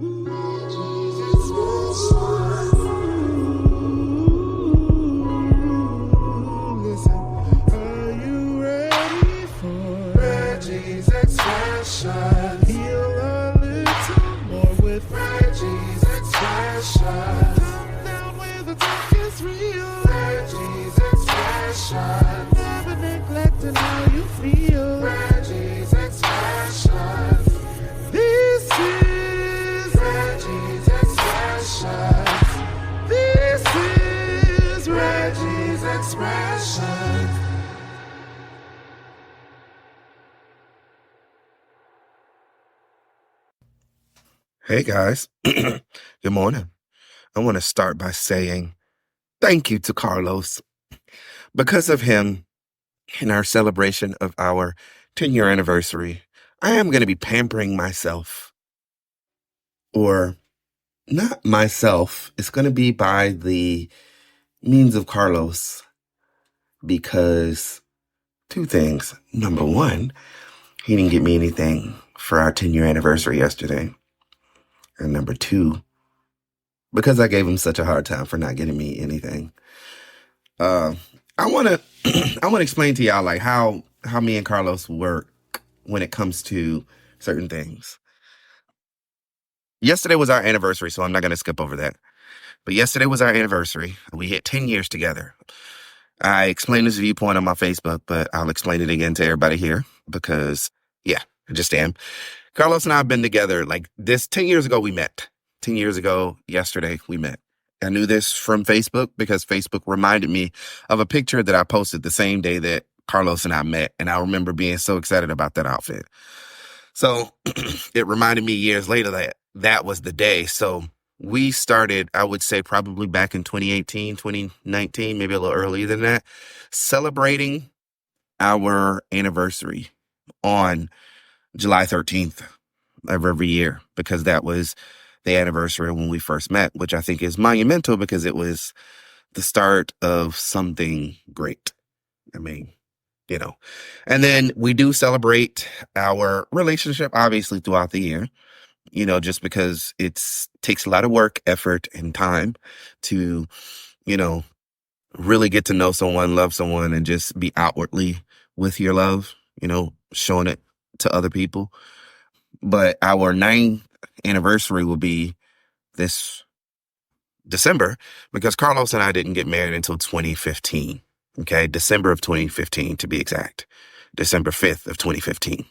Listen, are you ready for Reggie's expression? Feel a little more with Reggie's expression. Calm down where the talk is real. Reggie's expression. Never neglecting how you feel. Reggie's expression. This is Reggie's expression. This is Reggie's expression. Hey guys, good morning. I want to start by saying thank you to Carlos. Because of him, in our celebration of our 10-year anniversary, I am going to be pampering myself. Or not myself, it's going to be by the means of Carlos. Because two things. Number one, he didn't get me anything for our 10-year anniversary yesterday. And number two, because I gave him such a hard time for not getting me anything. I want to I want to explain to y'all like how me and Carlos work when it comes to certain things. Yesterday was our anniversary, so I'm not going to skip over that. But yesterday was our anniversary. We hit 10 years together. I explained this viewpoint on my Facebook, but I'll explain it again to everybody here because, yeah, I just am. Carlos and I have been together like this 10 years ago. We met 10 years ago. Yesterday we met. I knew this from Facebook because Facebook reminded me of a picture that I posted the same day that Carlos and I met. And I remember being so excited about that outfit. So it reminded me years later that that was the day. So we started, I would say probably back in 2018, 2019, maybe a little earlier than that, celebrating our anniversary on July 13th of every year, because that was the anniversary when we first met, which I think is monumental because it was the start of something great. I mean, you know, and then we do celebrate our relationship, obviously, throughout the year, you know, just because takes a lot of work, effort, and time to, you know, really get to know someone, love someone, and just be outwardly with your love, you know, showing it to other people. But our 9th anniversary will be this December because Carlos and I didn't get married until 2015. Okay, December of 2015 to be exact. December 5th of 2015.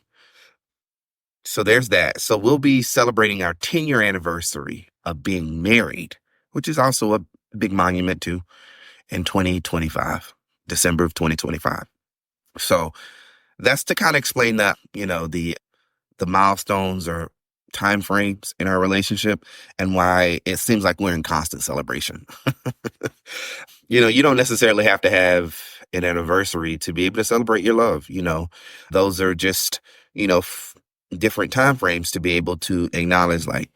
So there's that. So we'll be celebrating our 10-year anniversary of being married, which is also a big monument too, in 2025, December of 2025. So that's to kind of explain that, you know, the milestones or time frames in our relationship and why it seems like we're in constant celebration. You know, you don't necessarily have to have an anniversary to be able to celebrate your love. You know, those are just, you know, different time frames to be able to acknowledge like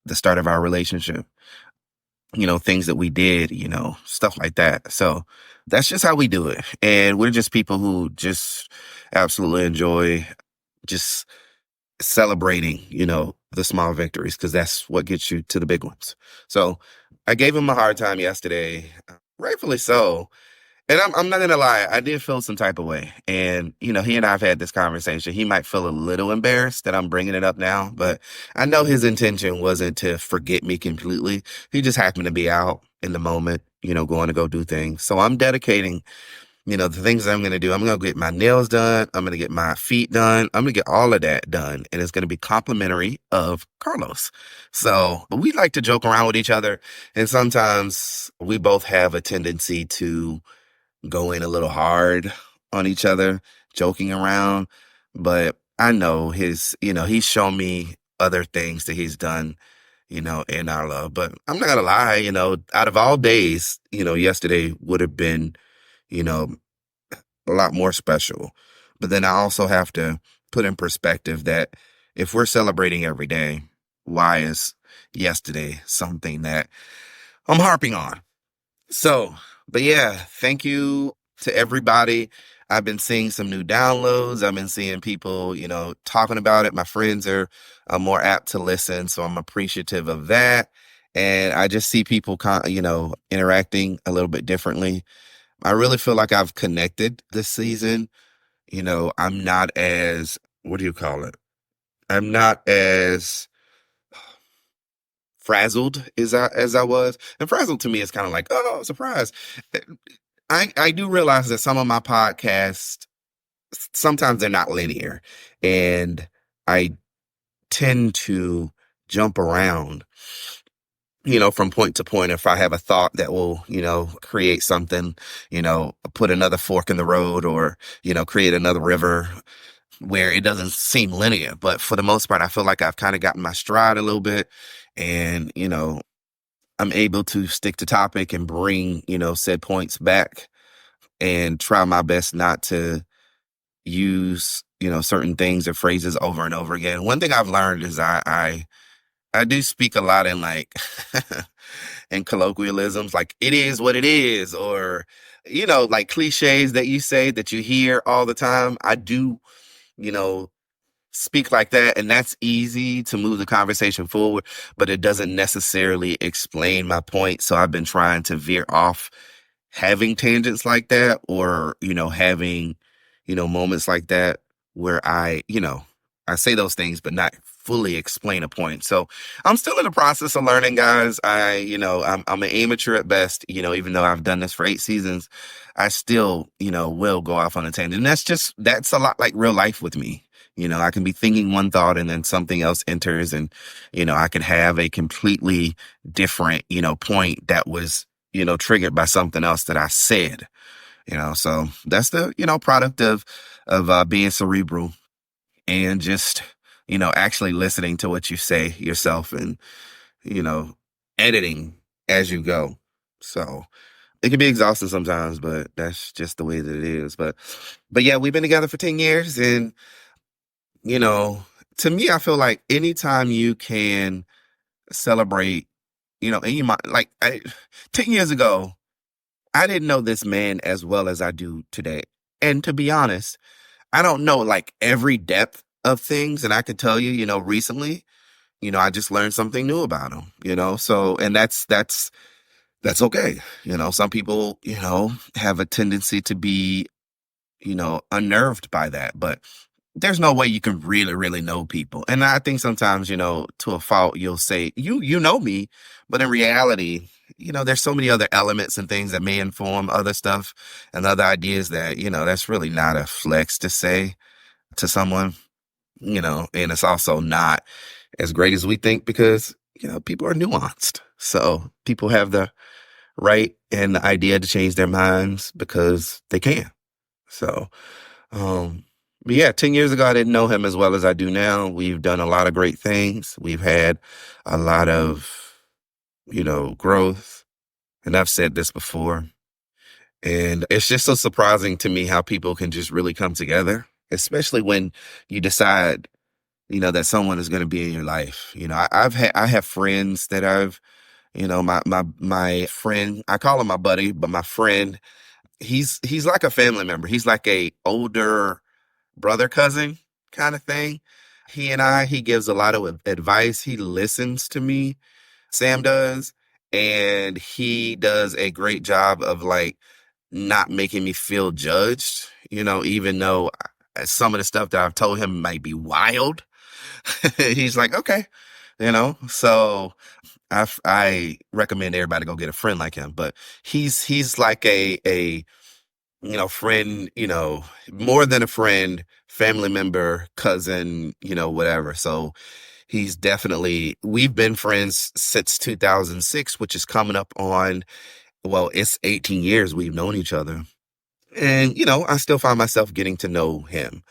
the start of our relationship, you know, things that we did, you know, stuff like that. So that's just how we do it. And we're just people who just absolutely enjoy just celebrating, you know, the small victories, because that's what gets you to the big ones. So I gave him a hard time yesterday, rightfully so. And I'm not going to lie, I did feel some type of way. And, you know, he and I have had this conversation. He might feel a little embarrassed that I'm bringing it up now, but I know his intention wasn't to forget me completely. He just happened to be out in the moment, you know, going to go do things. So I'm dedicating, you know, the things I'm going to do. I'm going to get my nails done. I'm going to get my feet done. I'm going to get all of that done. And it's going to be complimentary of Carlos. So we like to joke around with each other. And sometimes we both have a tendency to go in a little hard on each other, joking around. But I know he's shown me other things that he's done, you know, in our love. But I'm not going to lie, you know, out of all days, you know, yesterday would have been, you know, a lot more special. But then I also have to put in perspective that if we're celebrating every day, why is yesterday something that I'm harping on? So, but yeah, thank you to everybody. I've been seeing some new downloads. I've been seeing people, talking about it. My friends are more apt to listen, so I'm appreciative of that. And I just see people, interacting a little bit differently. I really feel like I've connected this season. I'm not as, what do you call it? I'm not as frazzled as I was. And frazzled to me is kind of like, oh, surprise. I do realize that some of my podcasts, sometimes they're not linear, and I tend to jump around, from point to point. If I have a thought that will, create something, put another fork in the road, or, create another river where it doesn't seem linear. But for the most part, I feel like I've kind of gotten my stride a little bit, and, I'm able to stick to topic and bring, said points back, and try my best not to use, certain things or phrases over and over again. One thing I've learned is I do speak a lot in like in colloquialisms, like it is what it is, or like cliches that you say that you hear all the time. I do, you know, speak like that, and that's easy to move the conversation forward, but it doesn't necessarily explain my point. So I've been trying to veer off having tangents like that, or having moments like that where I say those things but not fully explain a point. So I'm still in the process of learning, guys. I'm an amateur at best. Even though I've done this for 8 seasons, I still will go off on a tangent. And that's a lot like real life with me. I can be thinking one thought and then something else enters, and I could have a completely different point that was triggered by something else that I said. So that's the product of being cerebral, and just actually listening to what you say yourself, and editing as you go. So it can be exhausting sometimes, but that's just the way that it is. But yeah, we've been together for 10 years, and you know to me, I feel like anytime you can celebrate, and you might, like, 10 years ago, I didn't know this man as well as I do today. And to be honest, I don't know like every depth of things. And I can tell you, recently, I just learned something new about him, so, and that's okay. Some people, have a tendency to be, unnerved by that, but there's no way you can really, really know people. And I think sometimes, to a fault, you'll say, you know me, but in reality, there's so many other elements and things that may inform other stuff and other ideas that, that's really not a flex to say to someone, and it's also not as great as we think, because, people are nuanced. So people have the right and the idea to change their minds because they can. So, but yeah, 10 years ago, I didn't know him as well as I do now. We've done a lot of great things. We've had a lot of, growth. And I've said this before. And it's just so surprising to me how people can just really come together, especially when you decide, that someone is going to be in your life. I have friends that my friend, I call him my buddy, but my friend, he's like a family member. He's like a older brother, cousin kind of thing. He gives a lot of advice. He listens to me. Sam does. And he does a great job of like not making me feel judged, even though some of the stuff that I've told him might be wild. He's like, okay, so I recommend everybody go get a friend like him. But he's like a friend, more than a friend, family member, cousin, whatever. So we've been friends since 2006, which is coming up on, well, it's 18 years we've known each other. And, I still find myself getting to know him.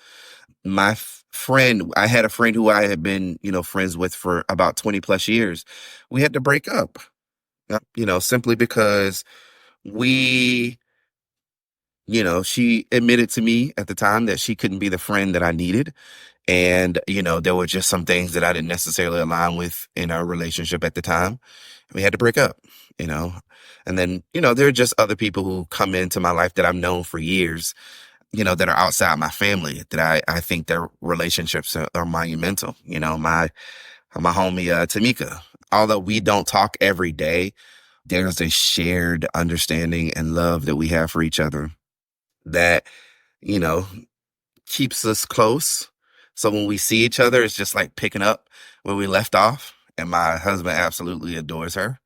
My friend, I had a friend who I had been, friends with for about 20 plus years. We had to break up, simply because we, she admitted to me at the time that she couldn't be the friend that I needed. And, there were just some things that I didn't necessarily align with in our relationship at the time. We had to break up, and then, there are just other people who come into my life that I've known for years that are outside my family that I think their relationships are monumental. My homie, Tamika, although we don't talk every day, there's a shared understanding and love that we have for each other that, you know, keeps us close. So when we see each other, it's just like picking up where we left off. And my husband absolutely adores her.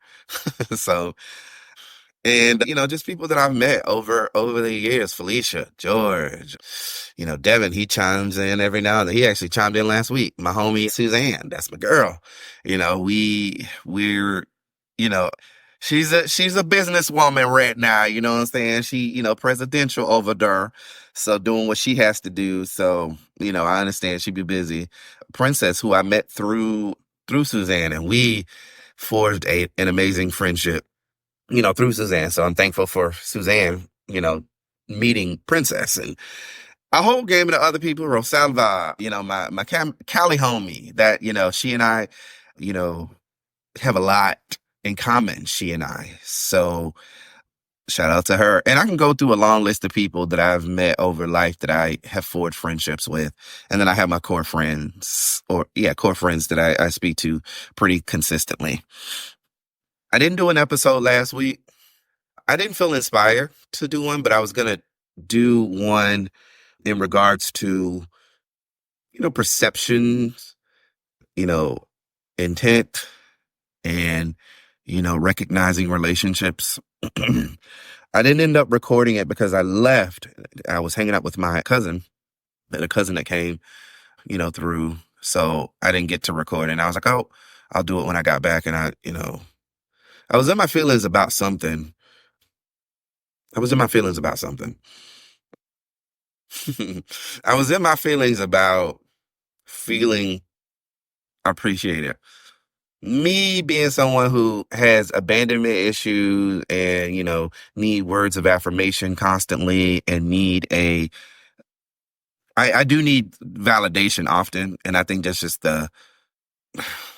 So, and, just people that I've met over the years, Felicia, George, Devin, he chimes in every now and then. He actually chimed in last week. My homie, Suzanne, that's my girl. We're, you know, she's a businesswoman right now. You know what I'm saying? She, presidential over there. So doing what she has to do. So, I understand she'd be busy. Princess, who I met through Suzanne, and we forged an amazing friendship, through Suzanne. So I'm thankful for Suzanne, meeting Princess, and a whole game of the other people, Rosalva, my Cali homie that, she and I, you know, have a lot in common, she and I. So shout out to her. And I can go through a long list of people that I've met over life that I have forged friendships with. And then I have my core friends that I speak to pretty consistently. I didn't do an episode last week. I didn't feel inspired to do one, but I was going to do one in regards to, perceptions, intent, and, recognizing relationships. I didn't end up recording it because I left. I was hanging out with my cousin and a cousin that came, through. So I didn't get to record it. And I was like, oh, I'll do it when I got back. And I was in my feelings about something. I was in my feelings about feeling appreciated. Me being someone who has abandonment issues and, need words of affirmation constantly and I do need validation often. And I think that's just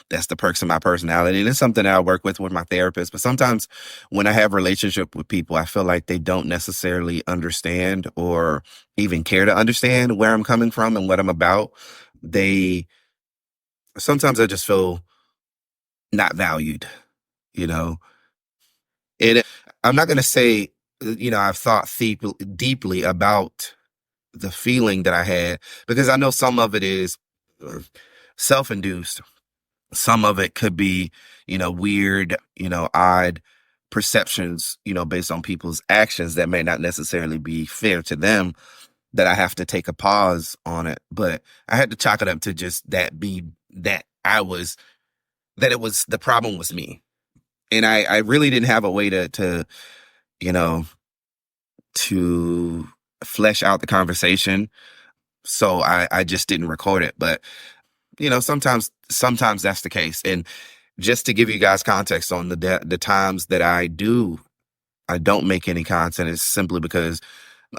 that's the perks of my personality. And it's something that I work with my therapist. But sometimes when I have relationship with people, I feel like they don't necessarily understand or even care to understand where I'm coming from and what I'm about. Sometimes I just feel not valued, you know. And I'm not going to say, I've thought deeply about the feeling that I had, because I know some of it is self-induced. Some of it could be, weird, odd perceptions, based on people's actions that may not necessarily be fair to them, that I have to take a pause on it. But I had to chalk it up to just that it was, the problem was me. And I really didn't have a way to flesh out the conversation. So I just didn't record it. But, sometimes that's the case. And just to give you guys context on the times that I don't make any content, is simply because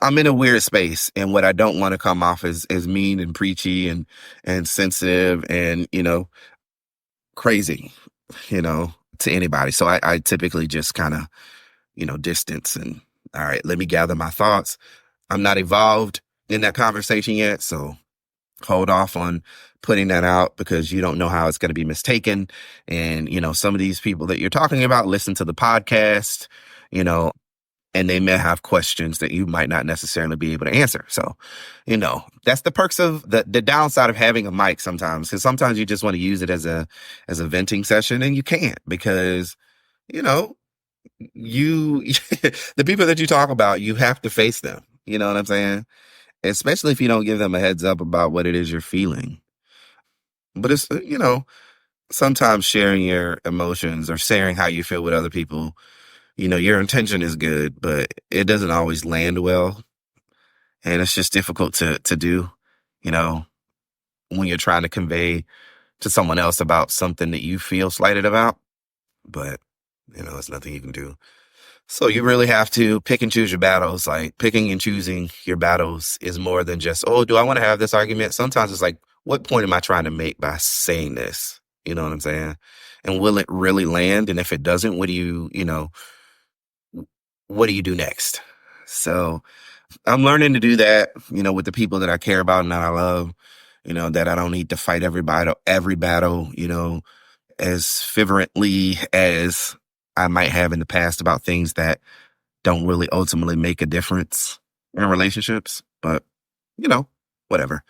I'm in a weird space, and what I don't want to come off as mean and preachy and sensitive and, crazy, to anybody. So I typically just kind of, distance and, all right, let me gather my thoughts. I'm not evolved in that conversation yet, so hold off on putting that out, because you don't know how it's going to be mistaken. And, some of these people that you're talking about listen to the podcast, and they may have questions that you might not necessarily be able to answer. So, that's the perks of the downside of having a mic sometimes, because sometimes you just want to use it as a venting session, and you can't, because, you, the people that you talk about, you have to face them. You know what I'm saying? Especially if you don't give them a heads up about what it is you're feeling. But it's, sometimes sharing your emotions or sharing how you feel with other people, your intention is good, but it doesn't always land well. And it's just difficult to do, when you're trying to convey to someone else about something that you feel slighted about. But, it's nothing you can do. So you really have to pick and choose your battles. Like, picking and choosing your battles is more than just, oh, do I want to have this argument? Sometimes it's like, what point am I trying to make by saying this? You know what I'm saying? And will it really land? And if it doesn't, what do you do next? So I'm learning to do that, with the people that I care about and that I love, that I don't need to fight every battle, as fervently as I might have in the past about things that don't really ultimately make a difference in relationships. But, whatever.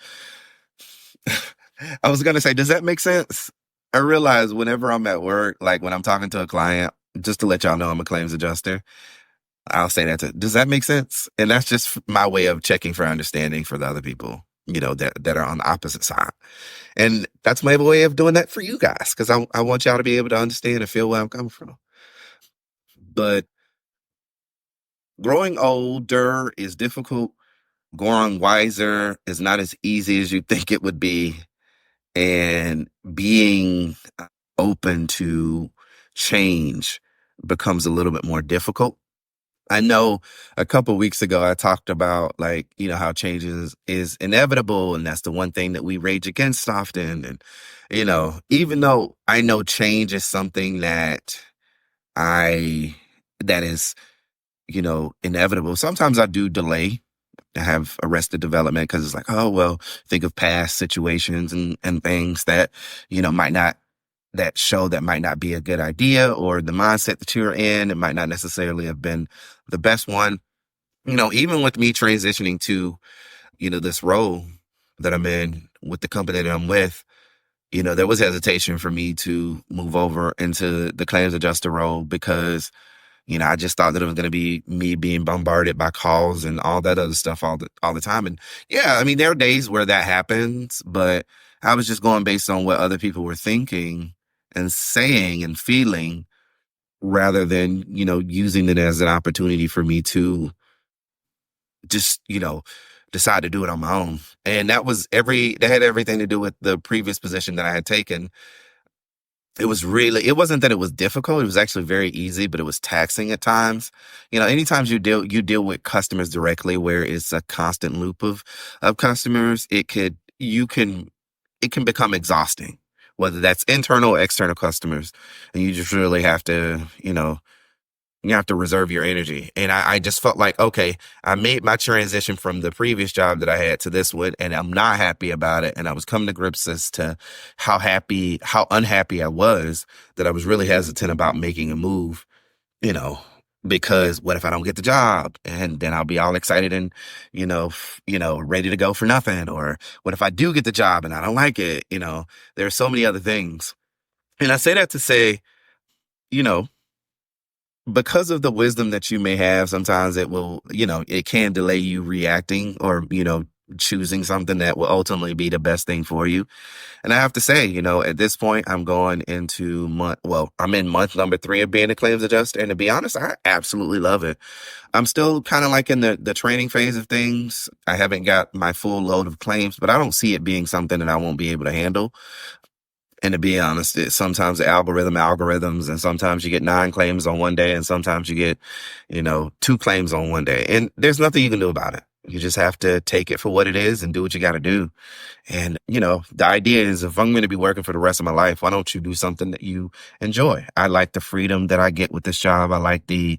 I was going to say, does that make sense? I realize whenever I'm at work, like when I'm talking to a client, just to let y'all know I'm a claims adjuster, I'll say that does that make sense? And that's just my way of checking for understanding for the other people, that are on the opposite side. And that's my way of doing that for you guys, because I want y'all to be able to understand and feel where I'm coming from. But growing older is difficult. Growing wiser is not as easy as you think it would be. And being open to change becomes a little bit more difficult. I know a couple weeks ago I talked about how change is inevitable, and that's the one thing that we rage against often. And even though I know change is something I that is inevitable, sometimes I do delay. I have arrested development because it's like, oh well, think of past situations and things that might not that show that might not be a good idea, or the mindset that you're in, it might not necessarily have been the best one. Even with me transitioning to, this role that I'm in with the company that I'm with, there was hesitation for me to move over into the claims adjuster role because, I just thought that it was going to be me being bombarded by calls and all that other stuff all the time. And yeah, I mean, there are days where that happens, but I was just going based on what other people were thinking and saying and feeling, rather than, using it as an opportunity for me to just, decide to do it on my own. And that had everything to do with the previous position that I had taken. It wasn't that it was difficult. It was actually very easy, but it was taxing at times. Anytime you deal with customers directly, where it's a constant loop of customers, it can become exhausting, whether that's internal or external customers. And you just really have to, you have to reserve your energy. And I just felt like, okay, I made my transition from the previous job that I had to this one, and I'm not happy about it. And I was coming to grips as to how unhappy I was, that I was really hesitant about making a move, because what if I don't get the job? And then I'll be all excited and, ready to go for nothing. Or what if I do get the job and I don't like it? There are so many other things. And I say that to say, you know, because of the wisdom that you may have, sometimes it can delay you reacting or, choosing something that will ultimately be the best thing for you. And I have to say, at this point, I'm I'm in month number 3 of being a claims adjuster. And to be honest, I absolutely love it. I'm still kind of like in the training phase of things. I haven't got my full load of claims, but I don't see it being something that I won't be able to handle. And to be honest, sometimes the algorithms, and sometimes you get 9 claims on one day, and sometimes you get, 2 claims on one day. And there's nothing you can do about it. You just have to take it for what it is and do what you got to do. And, the idea is, if I'm going to be working for the rest of my life, why don't you do something that you enjoy? I like the freedom that I get with this job. I like the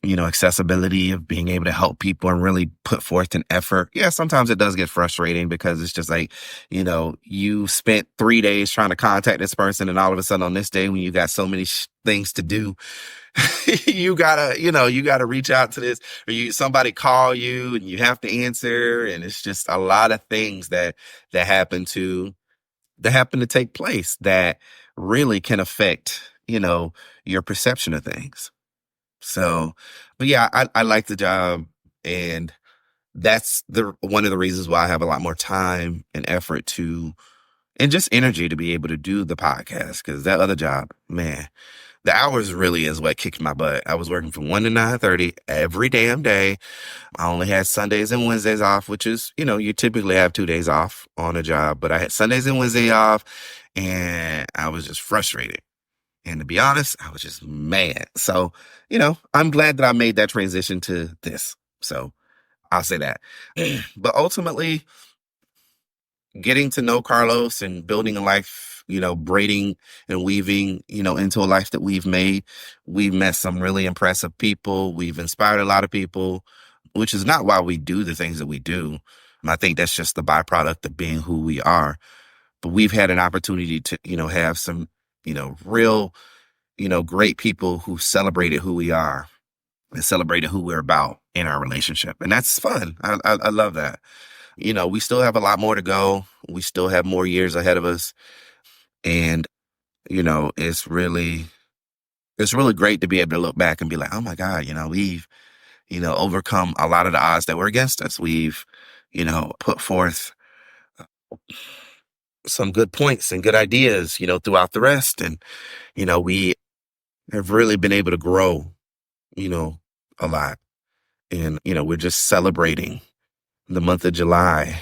accessibility of being able to help people and really put forth an effort. Yeah, sometimes it does get frustrating because it's just like, you spent 3 days trying to contact this person, and all of a sudden on this day, when you got so many things to do, you gotta reach out to this, or somebody call you and you have to answer. And it's just a lot of things that happen to take place that really can affect, your perception of things. So, but yeah, I like the job, and that's one of the reasons why I have a lot more time and effort and just energy to be able to do the podcast. Cause that other job, man, the hours really is what kicked my butt. I was working from 1 to 9:30 every damn day. I only had Sundays and Wednesdays off, which is, you typically have 2 days off on a job, but I had Sundays and Wednesdays off, and I was just frustrated. And to be honest, I was just mad. So, I'm glad that I made that transition to this. So I'll say that. But ultimately, getting to know Carlos and building a life, braiding and weaving, into a life that we've made. We've met some really impressive people. We've inspired a lot of people. which is not why we do the things that we do. I think that's just the byproduct of being who we are. But we've had an opportunity to, have some, real, great people who celebrated who we are and celebrated who we're about in our relationship. And that's fun. I love that. We still have a lot more to go. We still have more years ahead of us. And, it's really great to be able to look back and be like, oh my God, we've, overcome a lot of the odds that were against us. We've, put forth some good points and good ideas, throughout the rest. And, we have really been able to grow, a lot. And, we're just celebrating the month of July,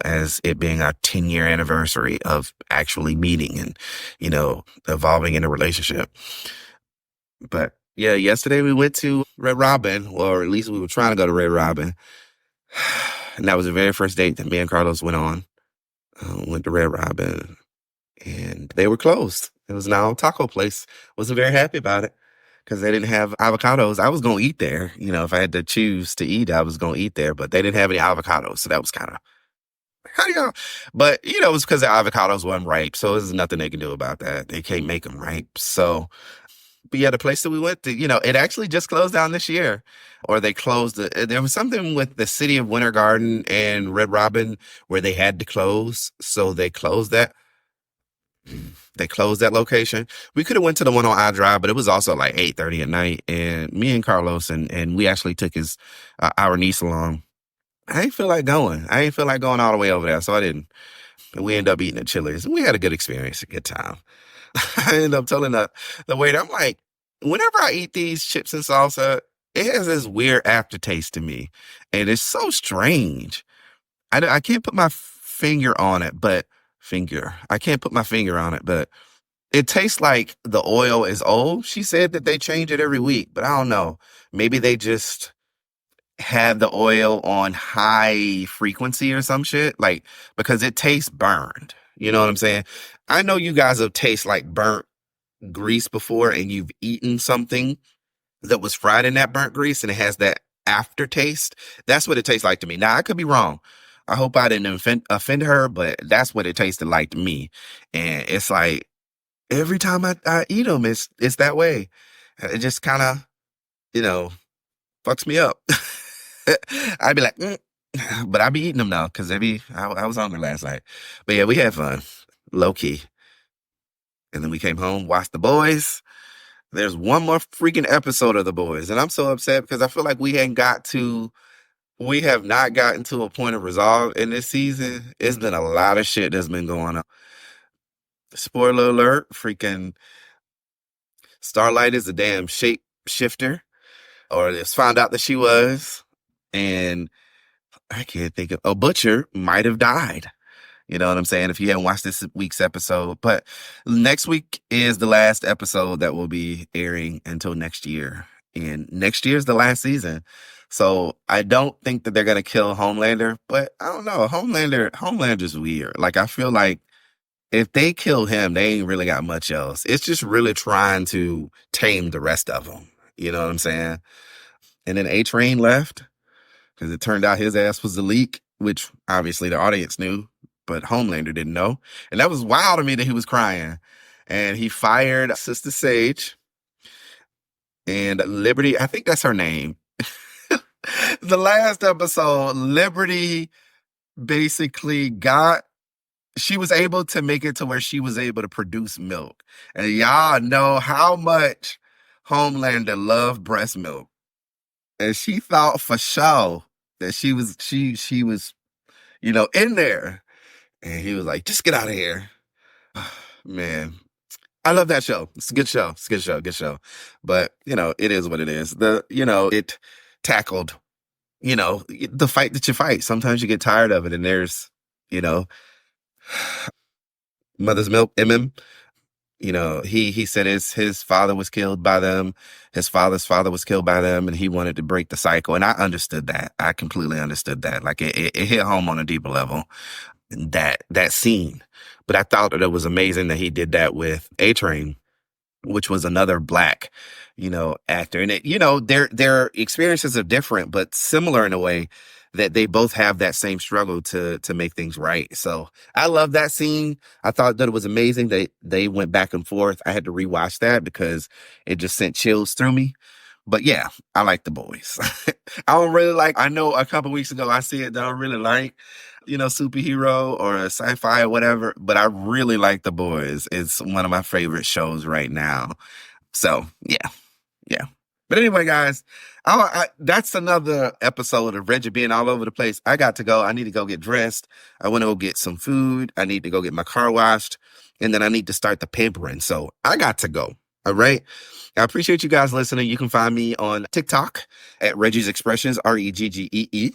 as it being our 10-year anniversary of actually meeting and, evolving in a relationship. But yeah, yesterday we went to Red Robin, or at least we were trying to go to Red Robin. And that was the very first date that me and Carlos went on. Went to Red Robin and they were closed. It was now a taco place. Wasn't very happy about it because they didn't have avocados. I was going to eat there. If I had to choose to eat, I was going to eat there, but they didn't have any avocados. So that was kind of, how do y'all? But, it was because the avocados weren't ripe. So there's nothing they can do about that. They can't make them ripe. So, but yeah, the place that we went to, it actually just closed down this year. Or they closed there was something with the city of Winter Garden and Red Robin where they had to close. So they closed that. They closed that location. We could have went to the one on I Drive, but it was also like 8:30 at night. And me and Carlos and we actually took our niece along. I ain't feel like going. I ain't feel like going all the way over there, so I didn't. And we ended up eating at Chili's. We had a good experience, a good time. I ended up telling the waiter, I'm like, whenever I eat these chips and salsa, it has this weird aftertaste to me. And it's so strange. I can't put my finger on it, but I can't put my finger on it, but it tastes like the oil is old. She said that they change it every week, but I don't know. Maybe they just have the oil on high frequency or some shit, like, because it tastes burned. You know what I'm saying? I know you guys have tasted like burnt grease before and you've eaten something that was fried in that burnt grease and it has that aftertaste. That's what it tastes like to me. Now, I could be wrong. I hope I didn't offend her, but that's what it tasted like to me. And it's like every time I eat them, it's that way. It just kind of, fucks me up. I'd be like, but I'd be eating them now because I was hungry last night. But yeah, we had fun, low key. And then we came home, watched The Boys. There's one more freaking episode of The Boys. And I'm so upset because I feel like we have not gotten to a point of resolve in this season. It's been a lot of shit that's been going on. Spoiler alert, freaking Starlight is a damn shape shifter. Or it's found out that she was. And I can't think of, Butcher might have died. You know what I'm saying? If you haven't watched this week's episode. But next week is the last episode that will be airing until next year. And next year's the last season. So I don't think that they're going to kill Homelander. But I don't know. Homelander's weird. Like, I feel like if they kill him, they ain't really got much else. It's just really trying to tame the rest of them. You know what I'm saying? And then A-Train left because it turned out his ass was the leak, which obviously the audience knew, but Homelander didn't know. And that was wild to me that he was crying. And he fired Sister Sage and Liberty. I think that's her name. The last episode, Liberty basically she was able to make it to where she was able to produce milk. And y'all know how much Homelander loved breast milk. And she thought for sure that she was, in there. And he was like, just get out of here. Man, I love that show. It's a good show. Good show. But, it is what it is. It tackled, the fight that you fight. Sometimes you get tired of it. And there's, Mother's Milk, MM. He said his father was killed by them. His father's father was killed by them, and he wanted to break the cycle. And I understood that. I completely understood that. Like it hit home on a deeper level. That scene. But I thought that it was amazing that he did that with A-Train. which was another black, actor. And their experiences are different, but similar in a way that they both have that same struggle to make things right. So I love that scene. I thought that it was amazing. They went back and forth. I had to rewatch that because it just sent chills through me. But yeah, I like The Boys. I don't really I know a couple weeks ago I said that I don't really like, superhero or sci-fi or whatever, but I really like The Boys. It's one of my favorite shows right now. So yeah, yeah. But anyway, guys, that's another episode of Reggie being all over the place. I got to go. I need to go get dressed. I want to go get some food. I need to go get my car washed. And then I need to start the pampering. So I got to go. All right. I appreciate you guys listening. You can find me on TikTok at Reggie's Expressions, Reggee,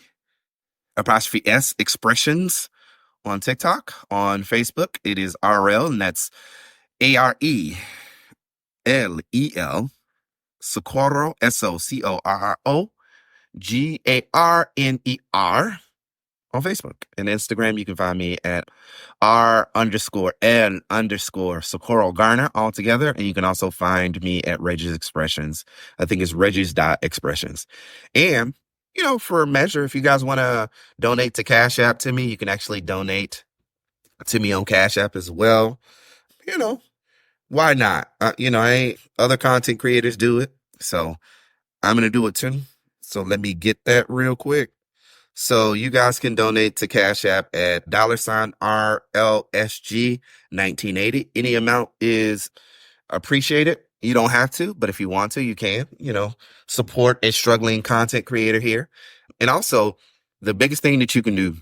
apostrophe S Expressions on TikTok. On Facebook, it is RL, and that's ARELEL, Socorro, SOCORROGARNER on Facebook. And Instagram, you can find me at R_N_Socorro Garner all together. And you can also find me at Reggie's Expressions. I think it's Reggie's.expressions. And, for a measure, if you guys want to donate to Cash App to me, you can actually donate to me on Cash App as well. Why not? Other content creators do it. So I'm going to do it too. So let me get that real quick. So you guys can donate to Cash App at $RLSG1980. Any amount is appreciated. You don't have to, but if you want to, you can, support a struggling content creator here. And also, the biggest thing that you can do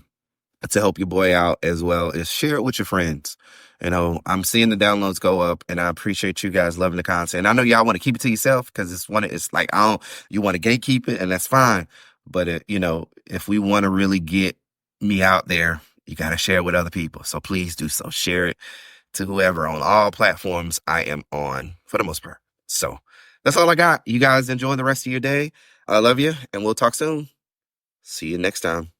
to help your boy out as well is share it with your friends. I'm seeing the downloads go up, and I appreciate you guys loving the content. And I know y'all want to keep it to yourself because you want to gatekeep it, and that's fine. But if we want to really get me out there, you got to share it with other people. So please do so. Share it to whoever on all platforms I am on for the most part. So that's all I got. You guys enjoy the rest of your day. I love you, and we'll talk soon. See you next time.